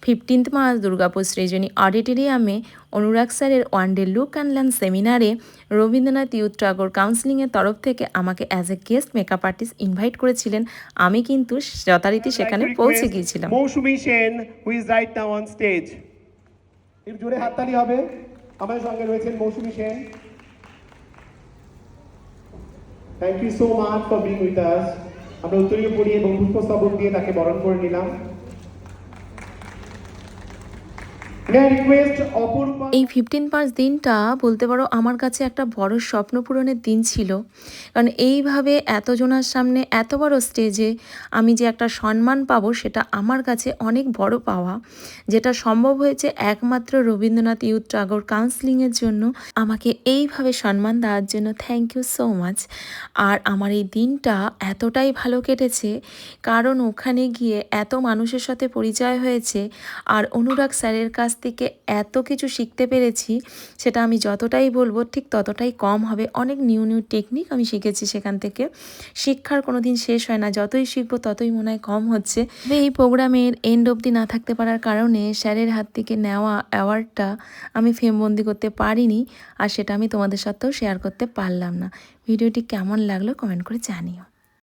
15th March Durgapur সৃজনী অডিটোরিয়ামে অনুরাগ স্যারের one day look and learn সেমিনারে রবীন্দ্রনাথ ইউথ টাগোর কাউন্সিলিংয়ের তরফ থেকে আমাকে as a guest makeup artist invite করেছিলেন। আমি কিন্তু যথারীতি সেখানে পৌঁছে গিয়েছিলাম। Mousumi Sen, who is right now on stage. একটু জোরে হাততালি হবে। আমাদের সঙ্গে রয়েছেন Mousumi Sen. Thank you so much for being with us. আমরা উত্তরীয় পড়িয়ে এবং পুষ্পস্তবক দিয়ে তাকে বরণ করে নিলাম। এই 15 মার্চ দিনটা বলতে পারো আমার কাছে একটা বড় স্বপ্ন পূরণের দিন ছিল। কারণ এইভাবে এতজনের সামনে এত বড় স্টেজে আমি যে একটা সম্মান পাবো সেটা আমার কাছে অনেক বড় পাওয়া, যেটা সম্ভব হয়েছে একমাত্র রবীন্দ্রনাথ ইউথ টাগোর কাউন্সিলিংয়ের জন্য। আমাকে এইভাবে সম্মান দেওয়ার জন্য থ্যাংক ইউ সো মাচ। আর আমার এই দিনটা এতটাই ভালো কেটেছে কারণ ওখানে গিয়ে এত মানুষের সাথে পরিচয় হয়েছে আর অনুরাগ স্যারের কাছ থেকে এত কিছু শিখতে পেরেছি, সেটা আমি যতটাই বলবো ঠিক ততটাই কম হবে। অনেক নিউ নিউ টেকনিক আমি শিখেছি সেখান থেকে। শিক্ষার কোনো দিন শেষ হয় না, যতই শিখবো ততই মনে হয় কম হচ্ছে। এই প্রোগ্রামের এন্ড অবধি না থাকতে পারার কারণে স্যারের হাত থেকে নেওয়া অ্যাওয়ার্ডটা আমি ফ্রেমবন্দি করতে পারিনি, আর সেটা আমি তোমাদের সাথেও শেয়ার করতে পারলাম না। ভিডিওটি কেমন লাগলো কমেন্ট করে জানিও।